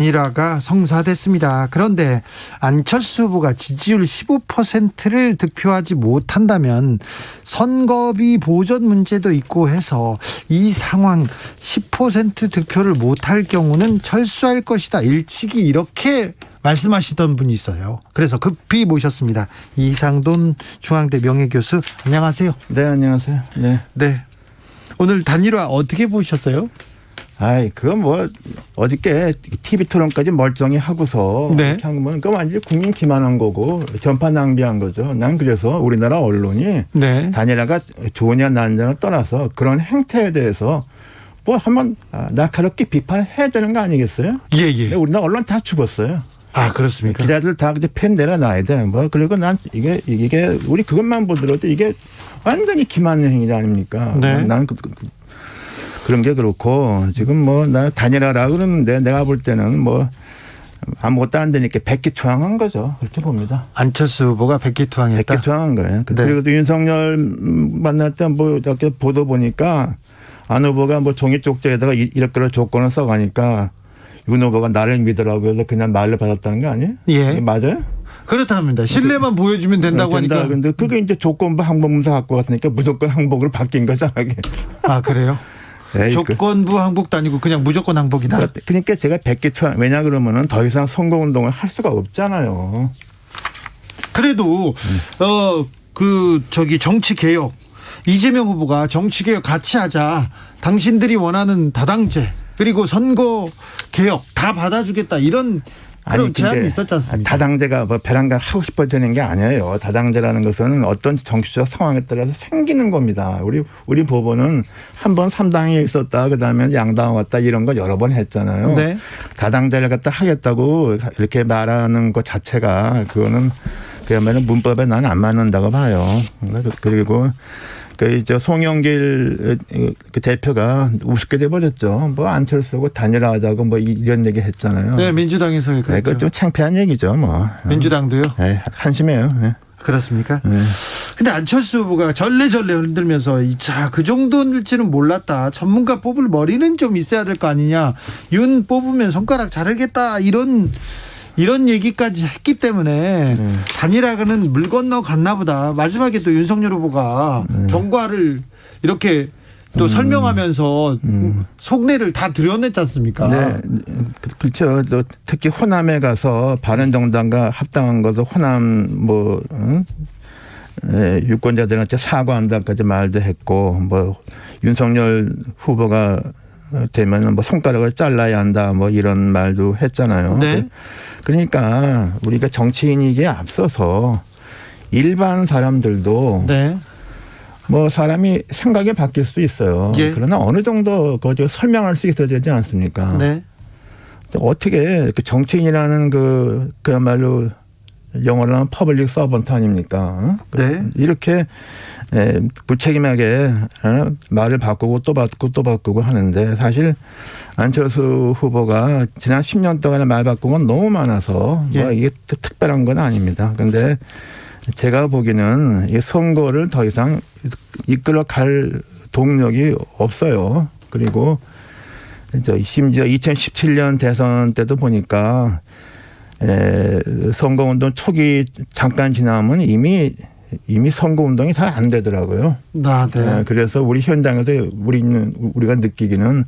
단일화가 성사됐습니다. 그런데 안철수 후보가 지지율 15%를 득표하지 못한다면 선거비 보전 문제도 있고 해서 이 상황 10% 득표를 못할 경우는 철수할 것이다. 일찍이 이렇게 말씀하시던 분이 있어요. 그래서 급히 모셨습니다. 이상돈 중앙대 명예교수, 안녕하세요. 네, 안녕하세요. 네. 오늘 단일화 어떻게 보셨어요? 그건 뭐 어저께 TV 토론까지 멀쩡히 하고서 네. 이렇게 한 거면 그건 완전히 국민 기만한 거고 전파 낭비한 거죠. 난 그래서 우리나라 언론이 네. 단일화가 좋으냐 나느냐를 떠나서 그런 행태에 대해서 뭐 한번 날카롭게 비판해야 되는 거 아니겠어요? 예. 우리나라 언론 다 죽었어요. 아, 그렇습니까? 기자들 다 이제 펜 내려놔야 돼. 뭐 그리고 난 이게 우리 그것만 보더라도 이게 완전히 기만 행위 아닙니까? 네. 난 그런 게 그렇고 지금 뭐 나 단일화라 그러는데 내가 볼 때는 뭐 아무것도 안 되니까 백기투항한 거죠. 그렇게 봅니다. 안철수 후보가 백기투항했다. 백기투항한 거예요. 네. 그리고 또 윤석열 만날 때 뭐 이렇게 보도 보니까 안 후보가 뭐 종이 쪽지에다가 이렇게 조건을 써가니까 윤 후보가 나를 믿으라고 해서 그냥 말을 받았다는 거 아니에요? 예. 맞아요? 그렇답니다. 신뢰만 보여주면 된다고 하니까. 근데 그게 이제 조건부 항복문서 갖고 갔으니까 무조건 항복으로 바뀐 거잖아요. 아, 그래요? 조건부 항복도 아니고 그냥 무조건 항복이다. 그러니까 제가 백기투항, 왜냐 그러면은 더 이상 선거운동을 할 수가 없잖아요. 그래도 정치 개혁, 이재명 후보가 정치 개혁 같이 하자. 당신들이 원하는 다당제 그리고 선거 개혁 다 받아주겠다, 이런 그런 제안이 있었지 않습니까? 다당제가 뭐 배란간 하고 싶어 되는 게 아니에요. 다당제라는 것은 어떤 정치적 상황에 따라서 생기는 겁니다. 우리 법원은 한 번 3당이 있었다, 그다음에 양당 왔다, 이런 거 여러 번 했잖아요. 네. 다당제를 갖다 하겠다고 이렇게 말하는 것 자체가 그거는 그야말로 문법에 나는 안 맞는다고 봐요. 그리고 송영길 대표가 우습게 돼버렸죠. 뭐 안철수고 단일화하자고 뭐 이런 얘기 했잖아요. 네, 민주당에서 그랬죠. 그거 좀 창피한 얘기죠, 뭐. 민주당도요? 네, 한심해요. 네. 그렇습니까? 네. 근데 안철수 후보가 절레절레 흔들면서 그 정도일지는 몰랐다. 전문가 뽑을 머리는 좀 있어야 될 거 아니냐. 윤 뽑으면 손가락 자르겠다. 이런 얘기까지 했기 때문에 단일화는 물 건너 갔나 보다. 마지막에 또 윤석열 후보가 경과를 이렇게 또 설명하면서 속내를 다 드러냈지 않습니까? 네, 그렇죠. 또 특히 호남에 가서 바른정당과 합당한 것을 호남 유권자들한테 사과한다까지 말도 했고, 뭐 윤석열 후보가 되면 뭐 손가락을 잘라야 한다, 뭐 이런 말도 했잖아요. 네. 그러니까 우리가 정치인이기에 앞서서 일반 사람들도 네. 뭐 사람이 생각이 바뀔 수 있어요. 예. 그러나 어느 정도 그거 설명할 수 있어야 되지 않습니까? 네. 어떻게 그 정치인이라는 그야말로 영어로 하면 퍼블릭 서번트 아닙니까? 네. 이렇게 무책임하게 말을 바꾸고 또 바꾸고 하는데, 사실 안철수 후보가 지난 10년 동안에 말 바꾼 건 너무 많아서 뭐 이게 특별한 건 아닙니다. 그런데 제가 보기에는 이 선거를 더 이상 이끌어 갈 동력이 없어요. 그리고 심지어 2017년 대선 때도 보니까 선거운동 초기 잠깐 지나면 이미 선거운동이 잘 안 되더라고요. 네. 그래서 우리 현장에서 우리가 느끼기는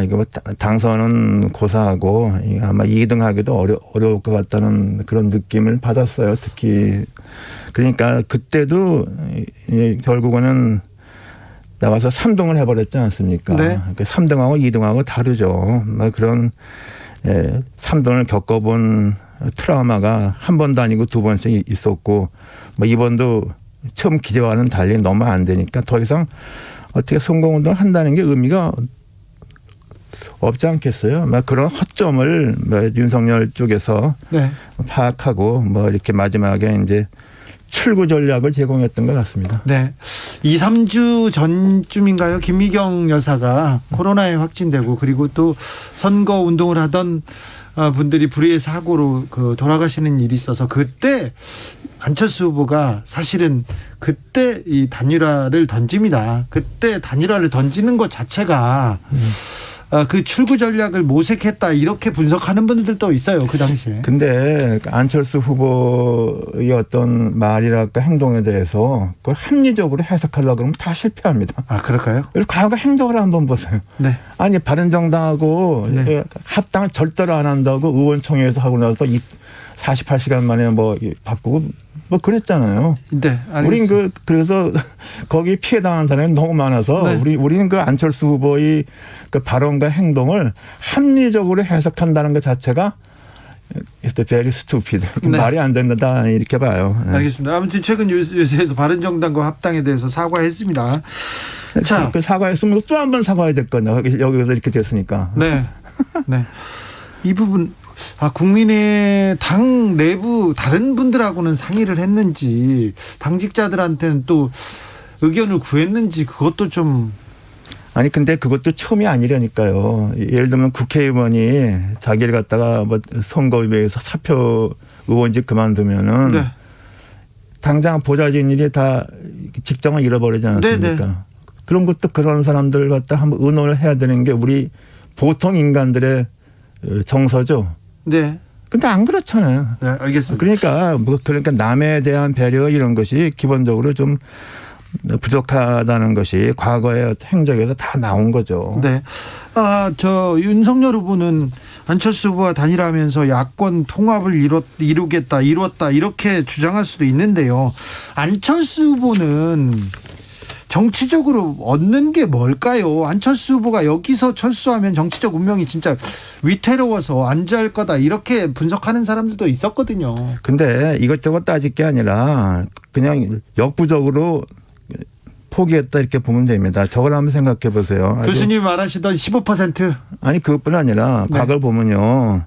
이거 당선은 고사하고 아마 2등하기도 어려울 것 같다는 그런 느낌을 받았어요. 특히 그러니까 그때도 결국은 나가서 3등을 해버렸지 않습니까? 네. 3등하고 2등하고 다르죠. 그런 3등을 겪어본 트라우마가 한 번도 아니고 두 번씩 있었고, 뭐 이번도 처음 기대와는 달리 너무 안 되니까 더 이상 어떻게 선거운동을 한다는 게 의미가 없지 않겠어요. 그런 허점을 윤석열 쪽에서 파악하고 뭐 이렇게 마지막에 이제 출구 전략을 제공했던 것 같습니다. 네. 2, 3주 전쯤인가요? 김미경 여사가 코로나에 확진되고, 그리고 또 선거 운동을 하던 분들이 불의의 사고로 돌아가시는 일이 있어서, 그때 안철수 후보가 사실은 그때 이 단일화를 던집니다. 그때 단일화를 던지는 것 자체가 그 출구 전략을 모색했다 이렇게 분석하는 분들도 있어요. 그 당시에. 근데 안철수 후보의 어떤 말이랄까 행동에 대해서 그걸 합리적으로 해석하려고 그러면 다 실패합니다. 아, 그럴까요? 그리고 과거 행적을 한번 보세요. 네. 아니 바른정당하고 네. 합당을 절대로 안 한다고 의원총회에서 하고 나서 48시간 만에 뭐 바꾸고 뭐 그랬잖아요. 네. 우린 그래서 거기 피해 당한 사람이 너무 많아서 네. 우리는 그 안철수 후보의 그 발언과 행동을 합리적으로 해석한다는 것 자체가 very stupid. 네. 말이 안 된다 이렇게 봐요. 네. 알겠습니다. 아무튼 최근 뉴스에서 바른정당과 합당에 대해서 사과했습니다. 자, 그 사과했으면 또 한 번 사과해야 될 거냐. 여기서 이렇게 됐으니까. 네. 네. 이 부분 국민의 당 내부 다른 분들하고는 상의를 했는지 당직자들한테는 또 의견을 구했는지 그것도 좀. 아니 근데 그것도 처음이 아니라니까요. 예를 들면 국회의원이 자기를 갖다가 뭐 선거위에서 사표 의원직 그만두면은 네. 당장 보좌진일이 다 직장을 잃어버리지 않았습니까? 네. 그런 것도 그런 사람들 갖다 한번 의논을 해야 되는 게 우리 보통 인간들의 정서죠. 네. 근데 안 그렇잖아요. 네, 알겠습니다. 그러니까 남에 대한 배려 이런 것이 기본적으로 좀 부족하다는 것이 과거의 행적에서 다 나온 거죠. 네. 윤석열 후보는 안철수 후보와 단일화하면서 야권 통합을 이루었다 이렇게 주장할 수도 있는데요. 안철수 후보는 정치적으로 얻는 게 뭘까요? 안철수 후보가 여기서 철수하면 정치적 운명이 진짜 위태로워서 안 잘 거다 이렇게 분석하는 사람들도 있었거든요. 근데 이것저것 따질 게 아니라 그냥 역부족으로 포기했다 이렇게 보면 됩니다. 저걸 한번 생각해 보세요. 교수님 말하시던 15%. 아니 그것뿐 아니라 네. 과거를 보면요.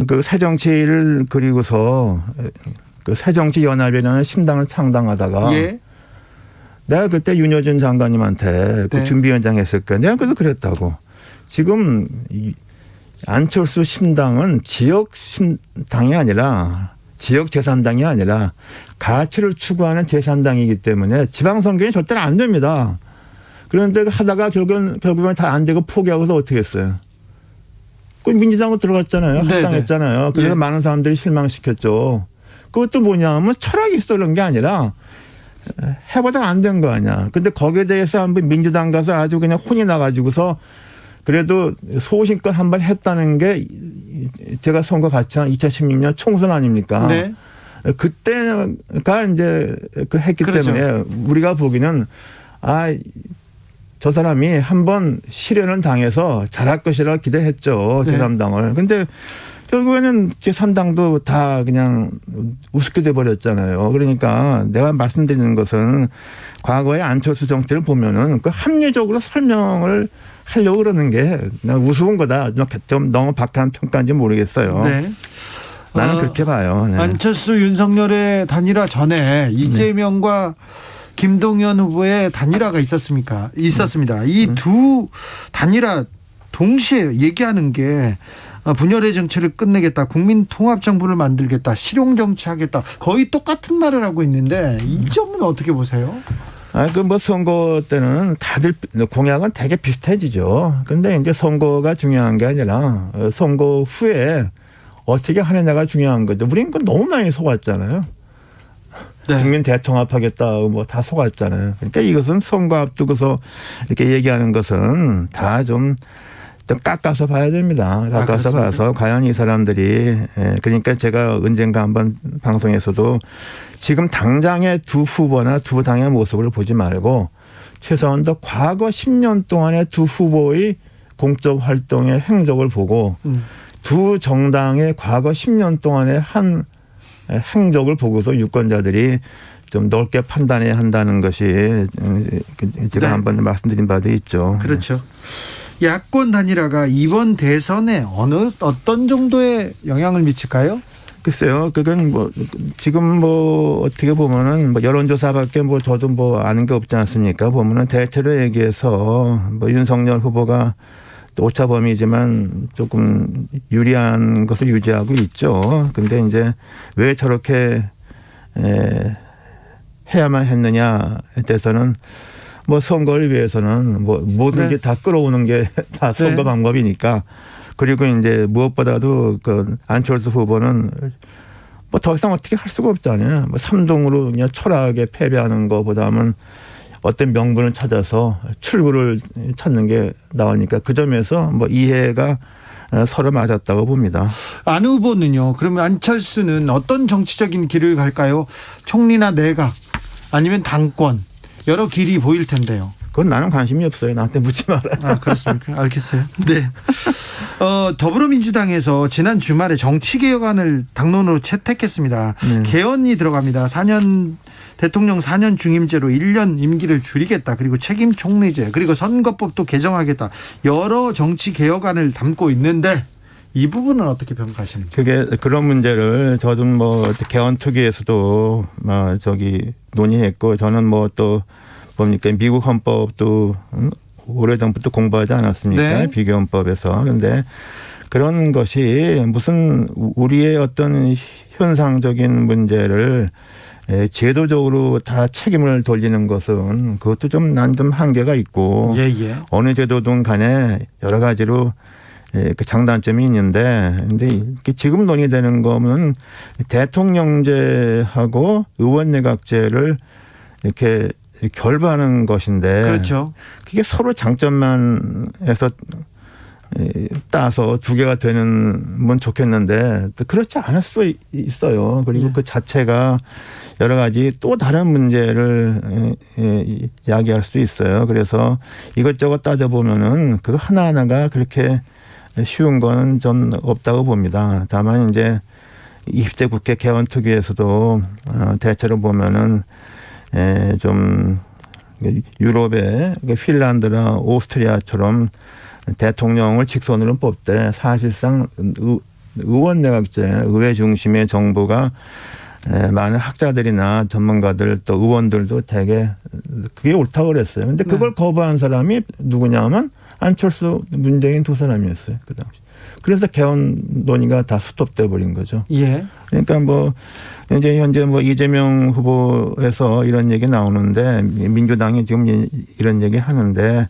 그 새정치를 그리고서 그 새정치연합이라는 신당을 창당하다가 예. 내가 그때 윤여준 장관님한테 그 네. 준비위원장 했을 거야. 내가 그래서 그랬다고. 지금 안철수 신당은 지역 신당이 아니라 지역 제3당이 아니라 가치를 추구하는 제3당이기 때문에 지방선거에 절대로 안 됩니다. 그런데 하다가 결국은 다 안 되고 포기하고서 어떻게 했어요? 그 민주당으로 들어갔잖아요. 네네. 합당했잖아요. 그래서 예. 많은 사람들이 실망시켰죠. 그것도 뭐냐면 철학이 있어 그런 게 아니라 해보다가 안 된 거 아니야. 근데 거기에 대해서 한번 민주당 가서 아주 그냥 혼이 나가지고서 그래도 소신껏 한번 했다는 게 제가 선거 같이 한 2016년 총선 아닙니까? 네. 그때가 이제 그 했기 그렇죠. 때문에 우리가 보기는 저 사람이 한번 실현을 당해서 잘할 것이라 기대했죠. 네. 제3당을. 근데 결국에는 제3당도 다 그냥 우습게 돼버렸잖아요. 그러니까 내가 말씀드리는 것은 과거의 안철수 정치를 보면은 그 합리적으로 설명을 하려고 그러는 게 난 우스운 거다. 좀 너무 박한 평가인지 모르겠어요. 네. 나는 그렇게 봐요. 네. 안철수 윤석열의 단일화 전에 이재명과 김동연 후보의 단일화가 있었습니다. 이 두 단일화 동시에 얘기하는 게 분열의 정치를 끝내겠다. 국민통합정부를 만들겠다. 실용정치하겠다. 거의 똑같은 말을 하고 있는데 이 점은 어떻게 보세요? 뭐 선거 때는 다들 공약은 되게 비슷해지죠. 근데 이제 선거가 중요한 게 아니라 선거 후에 어떻게 하느냐가 중요한 거죠. 우리는 그 너무 많이 속았잖아요. 네. 국민 대통합하겠다 뭐 다 속았잖아요. 그러니까 이것은 선거 앞두고서 이렇게 얘기하는 것은 다 좀 깎아서 봐야 됩니다. 깎아서 봐서 과연 이 사람들이 그러니까 제가 언젠가 한번 방송에서도 지금 당장의 두 후보나 두 당의 모습을 보지 말고 최소한 더 과거 10년 동안의 두 후보의 공적 활동의 행적을 보고 두 정당의 과거 10년 동안의 한 행적을 보고서 유권자들이 좀 넓게 판단해야 한다는 것이 제가 한번 말씀드린 바도 있죠. 그렇죠. 야권 단일화가 이번 대선에 어떤 정도의 영향을 미칠까요? 글쎄요, 그건 지금 어떻게 보면은 여론조사밖에 저도 아는 게 없지 않습니까? 보면은 대체로 얘기해서 윤석열 후보가 오차 범위지만 조금 유리한 것을 유지하고 있죠. 근데 이제 왜 저렇게 해야만 했느냐에 대해서는 뭐 선거를 위해서는 뭐 뭐든지 네. 다 끌어오는 게 다 선거 네. 방법이니까. 그리고 이제 무엇보다도 그 안철수 후보는 뭐 더 이상 어떻게 할 수가 없잖아요. 뭐 3동으로 그냥 초라하게 패배하는 것보다는 어떤 명분을 찾아서 출구를 찾는 게 나오니까 그 점에서 뭐 이해가 서로 맞았다고 봅니다. 안 후보는요. 그러면 안철수는 어떤 정치적인 길을 갈까요? 총리나 내각 아니면 당권 여러 길이 보일 텐데요. 그건 나는 관심이 없어요. 나한테 묻지 마라. 아, 그렇습니까? 알겠어요. 네. 더불어민주당에서 지난 주말에 정치개혁안을 당론으로 채택했습니다. 개헌이 들어갑니다. 대통령 4년 중임제로 1년 임기를 줄이겠다. 그리고 책임 총리제, 그리고 선거법도 개정하겠다. 여러 정치 개혁안을 담고 있는데 이 부분은 어떻게 평가하시는지? 그게 그런 문제를 저도 뭐 개헌 특위에서도 논의했고 저는 뭐 또 뭡니까 미국 헌법도 오래전부터 공부하지 않았습니까? 네. 비교헌법에서. 그런데 그런 것이 무슨 우리의 어떤 현상적인 문제를 제도적으로 다 책임을 돌리는 것은 그것도 난 좀 한계가 있고 예. 어느 제도든 간에 여러 가지로 그 장단점이 있는데 근데 지금 논의되는 거는 대통령제하고 의원내각제를 이렇게 결부하는 것인데 그렇죠. 그게 서로 장점만 해서 따서 두 개가 되는 좋겠는데 또 그렇지 않을 수 있어요. 그리고 그 자체가 여러 가지 또 다른 문제를 야기할 수도 있어요. 그래서 이것저것 따져보면은 그거 하나하나가 그렇게 쉬운 건 좀 없다고 봅니다. 다만 이제 20대 국회 개헌특위에서도 대체로 보면은 좀 유럽의 핀란드나 오스트리아처럼 대통령을 직선으로 뽑되 사실상 의원내각제 의회 중심의 정부가 많은 학자들이나 전문가들 또 의원들도 되게 그게 옳다고 그랬어요. 그런데 그걸 거부한 사람이 누구냐 하면 안철수, 문재인 두 사람이었어요. 그 당시. 그래서 개헌 논의가 다 스톱돼 버린 거죠. 예. 그러니까 뭐 이제 현재 뭐 이재명 후보에서 이런 얘기 나오는데 민주당이 지금 이런 얘기 하는데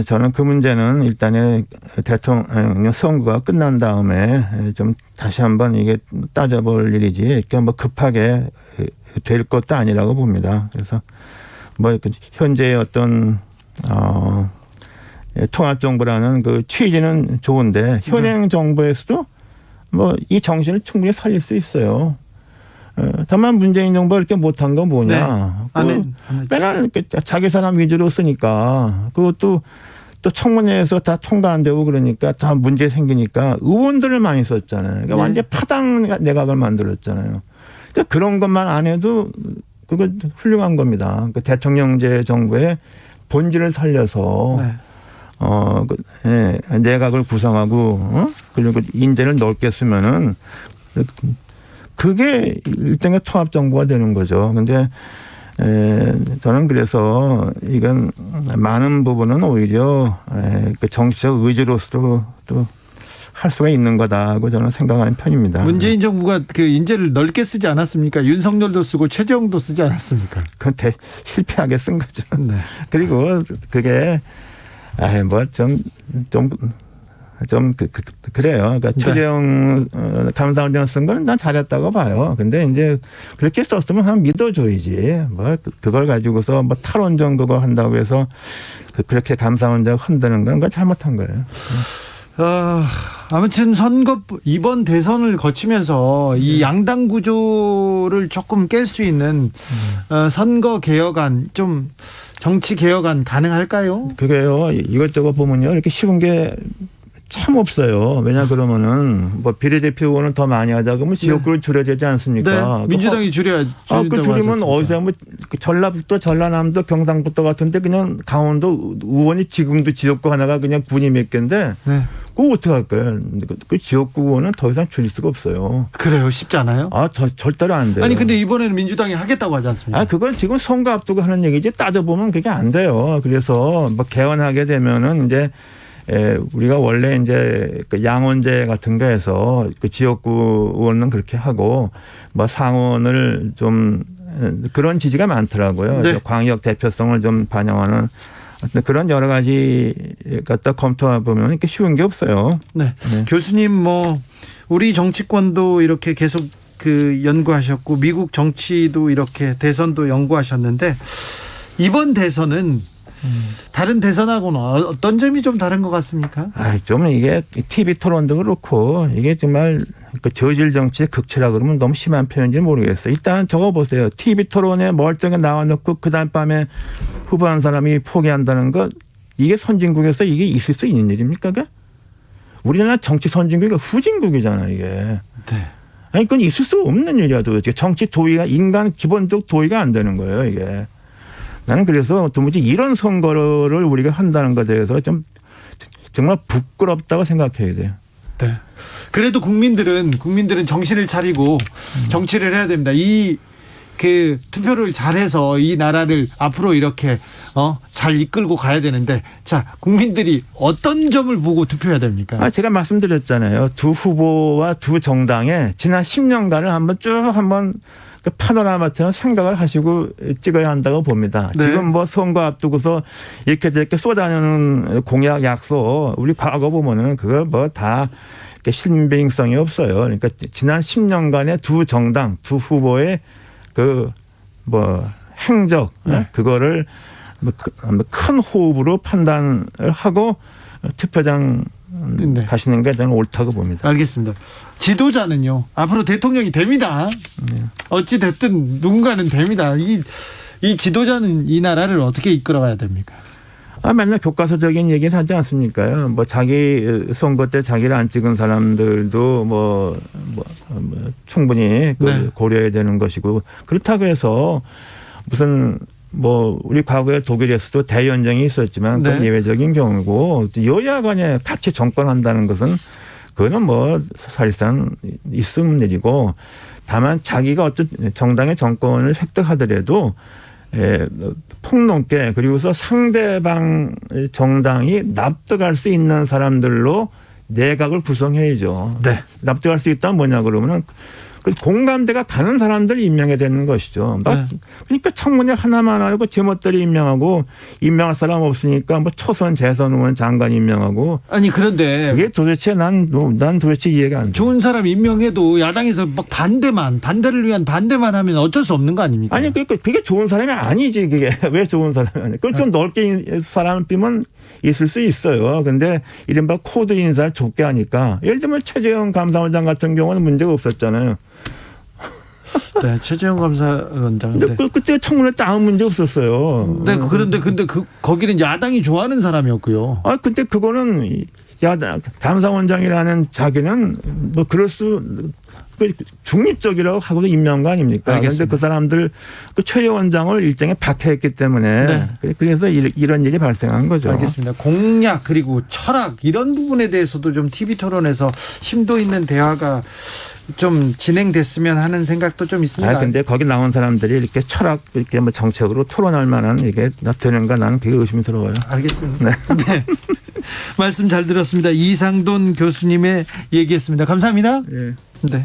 저는 그 문제는 일단은 대통령 선거가 끝난 다음에 좀 다시 한번 이게 따져볼 일이지 이렇게 뭐 급하게 될 것도 아니라고 봅니다. 그래서 뭐 현재의 어떤 통합정부라는 그 취지는 좋은데 현행 정부에서도 뭐 이 정신을 충분히 살릴 수 있어요. 다만 문재인 정부가 이렇게 못한 건 뭐냐. 맨날 자기 사람 위주로 쓰니까 그것도 또 청문회에서 다 통과 안 되고 그러니까 다 문제 생기니까 의원들을 많이 썼잖아요. 그러니까 완전 파당 내각을 만들었잖아요. 그러니까 그런 것만 안 해도 그거 훌륭한 겁니다. 그 대통령제 정부의 본질을 살려서 내각을 구성하고 그리고 인재를 넓게 쓰면은 그게 일종의 통합 정부가 되는 거죠. 그런데 저는 그래서 이건 많은 부분은 오히려 그 정치적 의지로서 또 할 수가 있는 거다고 저는 생각하는 편입니다. 문재인 정부가 그 인재를 넓게 쓰지 않았습니까? 윤석열도 쓰고 최재형도 쓰지 않았습니까? 그건 실패하게 쓴 거죠. 네. 그리고 그게 그래요. 그러니까 최재형 감사원장 쓴 건 난 잘했다고 봐요. 근데 이제 그렇게 썼으면 한번 믿어줘야지. 뭐 그걸 가지고서 뭐 탈원전 그거 한다고 해서 그렇게 감사원장 흔드는 건 그건 잘못한 거예요. 아무튼 이번 대선을 거치면서 이 양당 구조를 조금 깰 수 있는 선거 개혁안 좀 정치 개혁안 가능할까요? 그게요. 이것저것 보면요. 이렇게 쉬운 게 참 없어요. 왜냐 그러면은 뭐 비례대표 의원은 더 많이 하자 그러면 지역구를 줄여야 되지 않습니까? 네. 민주당이 줄여야지. 그 줄이면 어디서 뭐 전라북도, 전라남도, 경상북도 같은데 그냥 강원도 의원이 지금도 지역구 하나가 그냥 군이 몇 개인데 그거 어떻게 할까요? 그 지역구 의원은 더 이상 줄일 수가 없어요. 그래요? 쉽지 않아요? 절대로 안 돼요. 아니 근데 이번에는 민주당이 하겠다고 하지 않습니까? 그건 지금 선거 앞두고 하는 얘기지 따져보면 그게 안 돼요. 그래서 뭐 개헌하게 되면은 이제 우리가 원래 이제 그 양원제 같은 거에서 그 지역구 의원은 그렇게 하고 뭐 상원을 좀 그런 지지가 많더라고요. 네. 광역 대표성을 좀 반영하는 그런 여러 가지 갖다 검토해 보면 이렇게 쉬운 게 없어요. 네. 네. 교수님 뭐 우리 정치권도 이렇게 계속 연구하셨고 미국 정치도 이렇게 대선도 연구하셨는데 이번 대선은 다른 대선하고는 어떤 점이 좀 다른 것 같습니까? 좀 이게 TV 토론도 그렇고 이게 정말 그 저질 정치의 극치라 그러면 너무 심한 표현인지 모르겠어요. 일단 적어보세요. TV 토론에 멀쩡히 나와놓고 그다음 밤에 후보한 사람이 포기한다는 것 이게 선진국에서 이게 있을 수 있는 일입니까? 그게? 우리나라 정치 선진국이 후진국이잖아 이게. 네. 아니 그건 있을 수 없는 일이야 도대체. 정치 도의가 인간 기본적 도의가 안 되는 거예요 이게. 나는 그래서 도무지 이런 선거를 우리가 한다는 것에 대해서 좀 정말 부끄럽다고 생각해야 돼요. 네. 그래도 국민들은 정신을 차리고 정치를 해야 됩니다. 그 투표를 잘해서 이 나라를 앞으로 이렇게 잘 이끌고 가야 되는데 자 국민들이 어떤 점을 보고 투표해야 됩니까? 제가 말씀드렸잖아요. 두 후보와 두 정당에 지난 10년간을 한번 그 파노라마처럼 생각을 하시고 찍어야 한다고 봅니다. 네. 지금 뭐 선거 앞두고서 이렇게 저렇게 쏟아내는 공약 약속 우리 과거 보면은 그거 뭐 다 신빙성이 없어요. 그러니까 지난 10년간의 두 정당 두 후보의 그 뭐 행적 네. 그거를 큰 호흡으로 판단을 하고 투표장 네. 가시는 게 저는 옳다고 봅니다. 알겠습니다. 지도자는요 앞으로 대통령이 됩니다. 어찌 됐든 누군가는 됩니다. 이 지도자는 이 나라를 어떻게 이끌어가야 됩니까? 맨날 교과서적인 얘기를 하지 않습니까? 뭐 자기 선거 때 자기를 안 찍은 사람들도 뭐 충분히 네. 고려해야 되는 것이고 그렇다고 해서 무슨 뭐 우리 과거에 독일에서도 대연정이 있었지만 그건 네. 예외적인 경우고 여야 간에 같이 정권한다는 것은 그거는 뭐 사실상 있는 일이고 다만 자기가 어떤 정당의 정권을 획득하더라도 폭넓게 그리고서 상대방 정당이 납득할 수 있는 사람들로 내각을 구성해야죠. 네. 납득할 수 있다면 뭐냐 그러면은 그 공감대가 가는 사람들 임명해야 되는 것이죠. 네. 그러니까 청문회 하나만 하고 제멋대로 임명하고 임명할 사람 없으니까 뭐 초선 재선 의원 장관 임명하고 아니 그런데 그게 도대체 난 도대체 이해가 안 돼. 좋은 사람 임명해도 야당에서 막 반대를 위한 반대만 하면 어쩔 수 없는 거 아닙니까? 아니 그게 좋은 사람이 아니지 그게 왜 좋은 사람이 아니? 그걸 좀 넓게 사람을 삐면 있을 수 있어요. 근데 이른바 코드 인사를 좁게 하니까 예를 들면 최재형 감사원장 같은 경우는 문제가 없었잖아요. 네, 최재형 감사원장. 근데 그때 청문회 때 아무 문제 없었어요. 네, 그런데 거기는 야당이 좋아하는 사람이었고요. 근데 그거는 야당 감사원장이라는 자기는 뭐 그럴 수 중립적이라고 하고도 임명한 거 아닙니까? 그런데 그 사람들 그 최 원장을 일정에 박해했기 때문에 네. 그래서 이런 일이 발생한 거죠. 알겠습니다. 공약 그리고 철학 이런 부분에 대해서도 좀 TV 토론에서 심도 있는 대화가 좀 진행됐으면 하는 생각도 좀 있습니다. 근데 거기 나온 사람들이 이렇게 철학 이렇게 뭐 정책으로 토론할 만한 이게 되는가 나는 그게 의심스러워요. 알겠습니다. 네. 말씀 잘 들었습니다. 이상돈 교수님의 얘기했습니다. 감사합니다. 네. 네.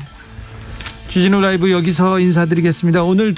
주진우 라이브 여기서 인사드리겠습니다. 오늘